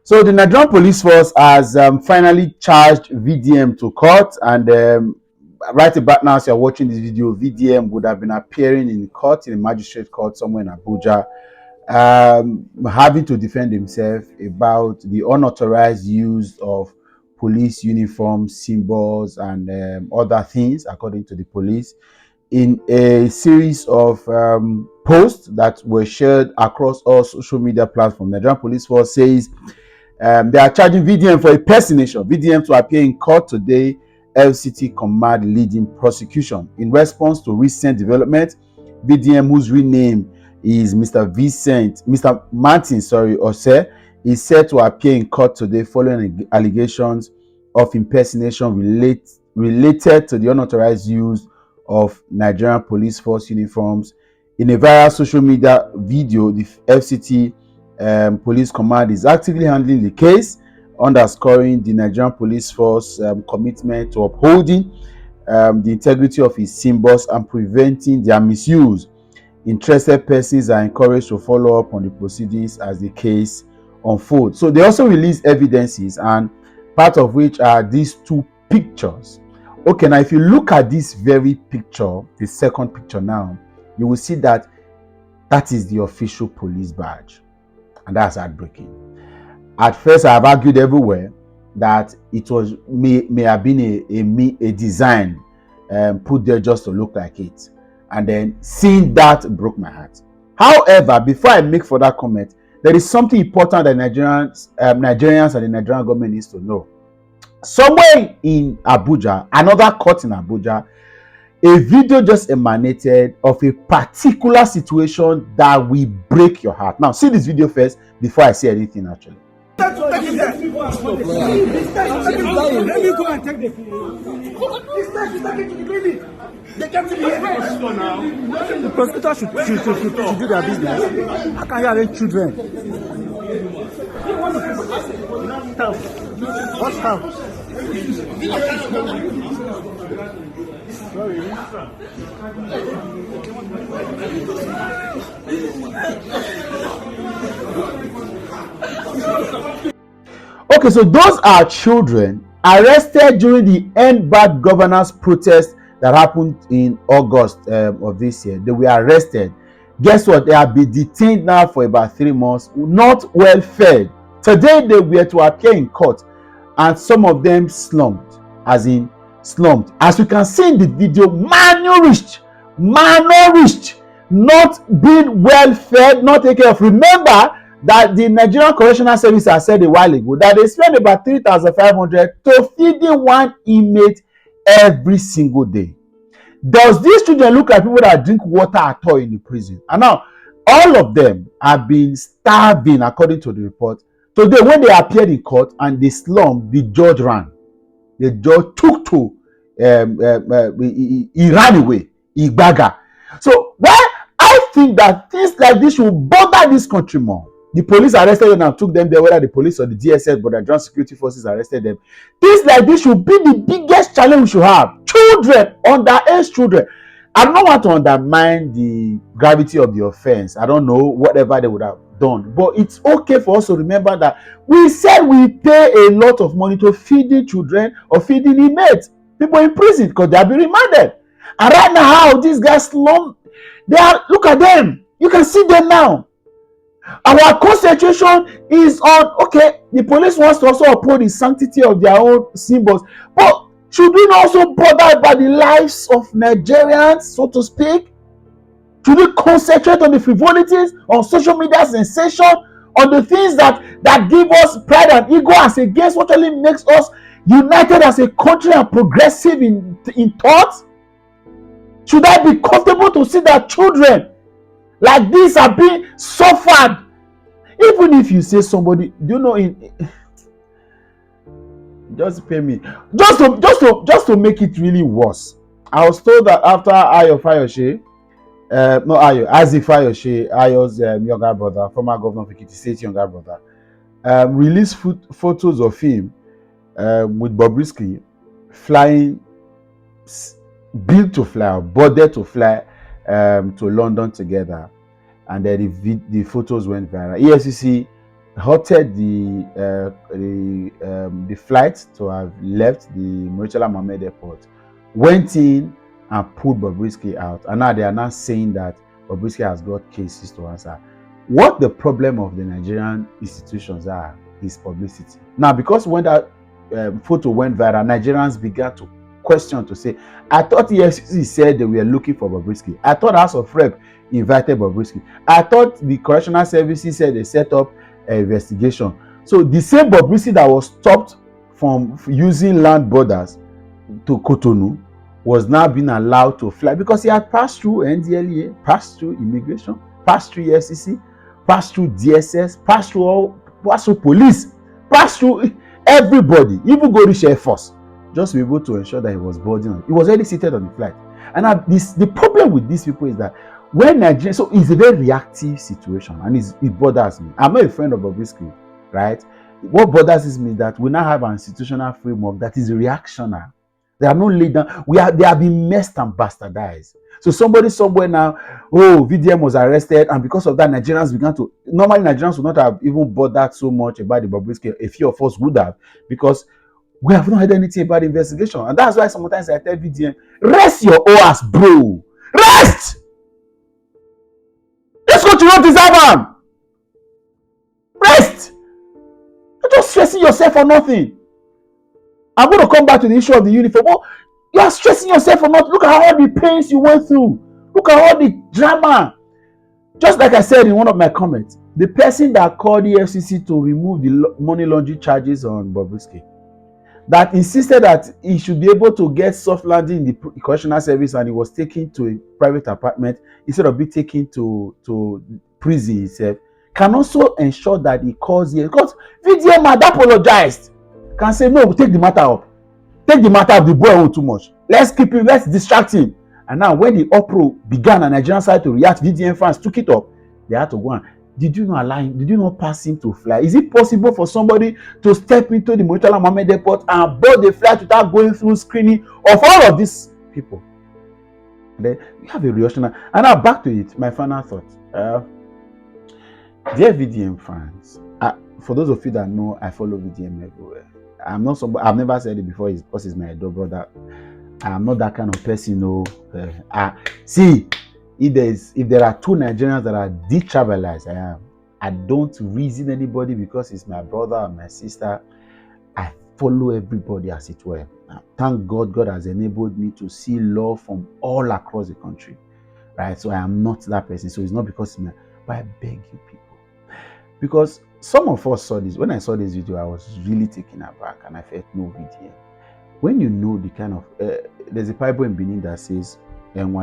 So the Nigerian Police Force has finally charged VDM to court, and right about now, as you're watching this video, VDM would have been appearing in court, in a magistrate court somewhere in Abuja, having to defend himself about the unauthorized use of police uniforms, symbols, and other things, according to the police, in a series of posts that were shared across all social media platforms. Nigerian Police Force says they are charging VDM for impersonation. VDM to appear in court today. LCT command leading prosecution. In response to recent development, VDM, whose real name is Mr. Martin, Ose, is set to appear in court today following allegations of impersonation related to the unauthorized use of Nigerian Police Force uniforms. In a viral social media video, the FCT Police Command is actively handling the case, underscoring the Nigerian Police Force commitment to upholding the integrity of its symbols and preventing their misuse. Interested persons are encouraged to follow up on the proceedings as the case unfolds. So they also released evidences, and part of which are these two pictures. Okay, now if you look at this very picture, the second picture now, you will see that that is the official police badge, and that's heartbreaking. At first, I have argued everywhere that it was may have been a design put there just to look like it, and then seeing that broke my heart. However, before I make further comment, there is something important that Nigerians and the Nigerian government needs to know. Somewhere in Abuja, another court in Abuja, a video just emanated of a particular situation that will break your heart. Now, see this video first before I say anything actually. Let me go and take the phone. They came to the here. The prosecutor should do their business. How can you arrange children? What's house? Okay, so those are children arrested during the End Bad Governance protest that happened in August of this year. They were arrested. Guess what? They have been detained now for about 3 months, not well fed. Today they were to appear in court, and some of them slumped. As you can see in the video, malnourished, not being well fed, not taken care of. Remember that the Nigerian Correctional Service has said a while ago that they spend about 3,500 to feeding one inmate every single day. Does these children look like people that drink water at all in the prison? And now, all of them have been starving, according to the report. Today, when they appeared in court and they slumped, the judge ran. The judge took to, he ran away, he bagger. So, well, I think that things like this will bother this country more. The police arrested them and took them there, whether the police or the DSS, but the Nigerian security forces arrested them. Things like this should be the biggest challenge we should have. Children, underage children. I don't want to undermine the gravity of the offense. I don't know whatever they would have done, but it's okay for us to remember that we said we pay a lot of money to feeding children or feeding inmates, people in prison, because they have been remanded. And right now, how these guys slump, look at them. You can see them now. Our concentration is on, okay, the police wants to also uphold the sanctity of their own symbols, but should we not also bother about the lives of Nigerians, so to speak? Should we concentrate on the frivolities, on social media sensation, on the things that give us pride and ego, as against what really makes us united as a country and progressive in thought? Should I be comfortable to see that children like this are being suffered? Even if you say somebody, do you know, just pay me, just to make it really worse. I was told that after Isaac Fayose, Ayo's younger brother, former governor of Ekiti State, younger brother, released photos of him with Bobrisky flying, built to fly, boarded to fly to London together, and then the photos went viral. EFCC halted the flight to have left the Murtala Mohammed Airport, went in and pulled Bobrisky out, and now they are now saying that Bobrisky has got cases to answer. What the problem of the Nigerian institutions are is publicity. Now, because when that photo went viral, Nigerians began to question, to say, I thought EFCC said they were looking for Bobrisky. I thought House of Rep invited Bobrisky. I thought the correctional services said they set up an investigation. So the same Bobrisky that was stopped from using land borders to Cotonou was now being allowed to fly because he had passed through NDLEA, passed through immigration, passed through EFCC, passed through DSS, passed through police, passed through everybody, even go reach Air Force, just to be able to ensure that he was boarding on. He was already seated on the flight. And the problem with these people is that when Nigeria, so it's a very reactive situation, and it bothers me. I'm not a friend of Bobrisky, right? What bothers me is that we now have an institutional framework that is reactionary. They are not laid down. They have been messed and bastardized. So somebody somewhere now, oh, VDM was arrested, and because of that, Nigerians began to. Normally, Nigerians would not have even bothered so much about the Bobrisky. A few of us would have, because we have not heard anything about the investigation, and that's why sometimes I tell VDM, rest your ass, bro. Rest. This country don't deserve them. Rest. You're just stressing yourself for nothing. I'm going to come back to the issue of the uniform. Oh, you are stressing yourself for nothing. Look at all the pains you went through. Look at all the drama. Just like I said in one of my comments, the person that called the FCC to remove the money laundering charges on Bobrisky, that insisted that he should be able to get soft landing in the correctional service, and he was taken to a private apartment instead of being taken to prison itself, can also ensure that he calls here, because VDM had apologized, can say, no, take the matter up. Take the matter of the boy on too much. Let's keep him, let's distract him. And now when the uproar began and Nigerian side to react, VDM fans took it up. They had to go on. Did you not allow him? Did you not pass him to fly? Is it possible for somebody to step into the Murtala Mohammed Airport and board the flight without going through screening of all of these people? And then you have a reaction. And now back to it, my final thought. Dear VDM fans, for those of you that know, I follow VDM everywhere. I'm not somebody, I've never said it before, because he's my adore brother. I'm not that kind of person. No. See, if there are two Nigerians that are detribalized, I don't reason anybody because he's my brother or my sister. I follow everybody as it were. Thank God, God has enabled me to see love from all across the country, right? So I am not that person. So it's not because but I beg you people, because some of us saw this. When I saw this video, I was really taken aback, and I felt no VDM. When you know the kind of there's a Bible in Benin that says and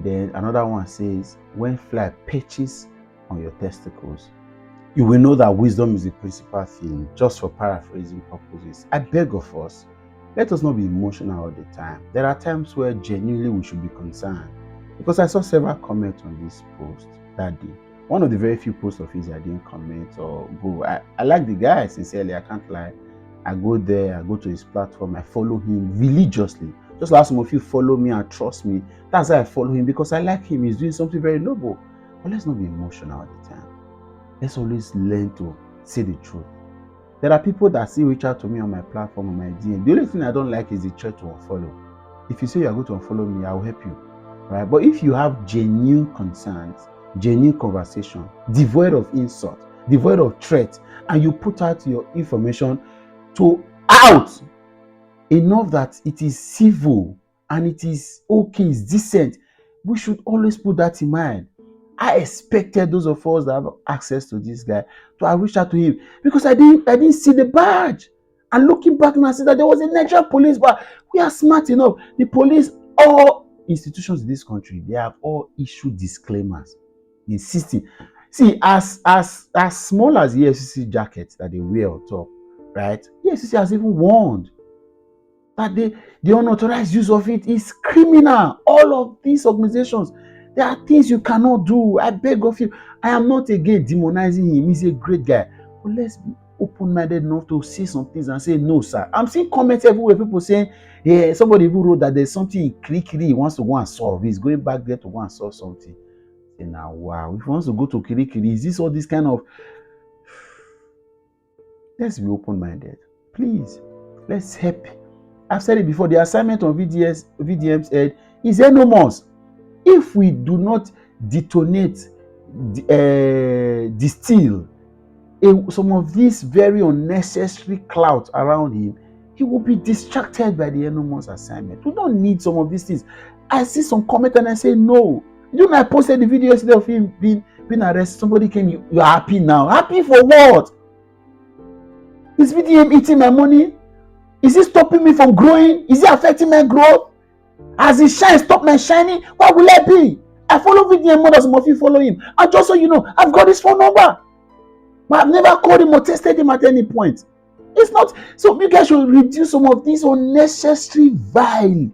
then another one says, when fly perches on your testicles, you will know that wisdom is the principal thing, just for paraphrasing purposes. I beg of us, let us not be emotional all the time. There are times where genuinely we should be concerned, because I saw several comments on this post that day. One of the very few posts of his I didn't comment or go. I like the guy, sincerely, I can't lie. I go there, I go to his platform, I follow him religiously. Just like some of you follow me and trust me. That's why I follow him, because I like him. He's doing something very noble. But let's not be emotional all the time. Let's always learn to say the truth. There are people that still reach out to me on my platform, on my DM. The only thing I don't like is the church to unfollow. If you say you are going to unfollow me, I will help you. Right? But if you have genuine concerns, genuine conversation, devoid of insult, devoid of threat, and you put out your information out enough that it is civil and it is okay, it's decent, we should always put that in mind. I expected those of us that have access to this guy to have reached out to him, because I didn't see the badge. And looking back now, I see that there was a Nigerian police, but we are smart enough. The police, all institutions in this country, they have all issued disclaimers insisting. See, as small as the EFCC jackets that they wear on top, right? The EFCC has even warned that the unauthorized use of it is criminal. All of these organizations, there are things you cannot do. I beg of you. I am not again demonizing him. He's a great guy. But let's be open-minded enough to see some things and say, no, sir. I'm seeing comments everywhere, people saying, yeah, somebody even wrote that there's something he wants to go and solve. He's going back there to go and solve something. And now, wow, if he wants to go to Kirikiri, is this all this kind of? Let's be open-minded, please. Let's help. I've said it before. The assignment on VDM's head is enormous. If we do not detonate, distill some of this very unnecessary clout around him, he will be distracted by the enormous assignment. We don't need some of these things. I see some comment and I say no. You know, I posted the video yesterday of him being arrested. Somebody came, you're happy now. Happy for what? Is VDM eating my money? Is it stopping me from growing? Is it affecting my growth? As he shines, stop my shining? What will I be? I follow VDM more than some of you follow him. And just so you know, I've got his phone number. But I've never called him or tested him at any point. It's not. So you guys should reduce some of these unnecessary vile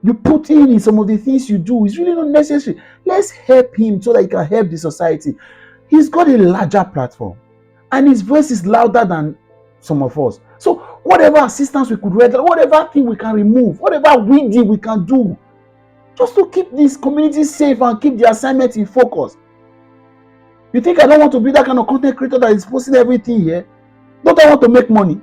you put in some of the things you do. It's really not necessary. Let's help him so that he can help the society. He's got a larger platform. And his voice is louder than some of us. So whatever assistance we could render, whatever thing we can remove, whatever we can do, just to keep this community safe and keep the assignment in focus. You think I don't want to be that kind of content creator that is posting everything here? Don't I want to make money?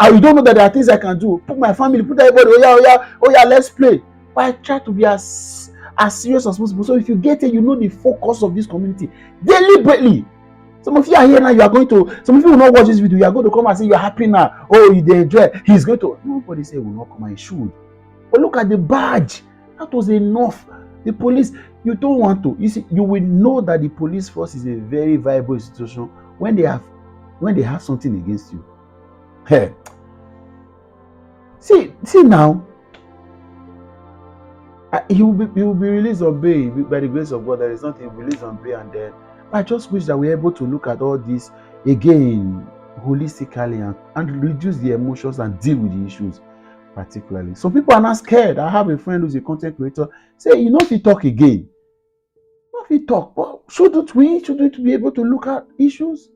You don't know that there are things I can do. Put my family, put everybody, oh yeah, let's play. But I try to be as serious as possible. So if you get it, you know the focus of this community deliberately. Some of you are here now, you are going to, some of you will not watch this video, you are going to come and say you're happy now. Oh, you enjoy. He's going to, nobody say will not come and should. But look at the badge. That was enough. The police, you don't want to. You see, you will know that the police force is a very viable institution when they have something against you. Hey. See now. He will be released on bail by the grace of God. There is nothing released on bail, and then I just wish that we're able to look at all this again holistically and reduce the emotions and deal with the issues particularly. Some people are not scared. I have a friend who's a content creator. Say, you know, if you talk again, if you talk, well, shouldn't we be able to look at issues?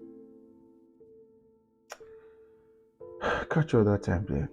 Catch you that time there.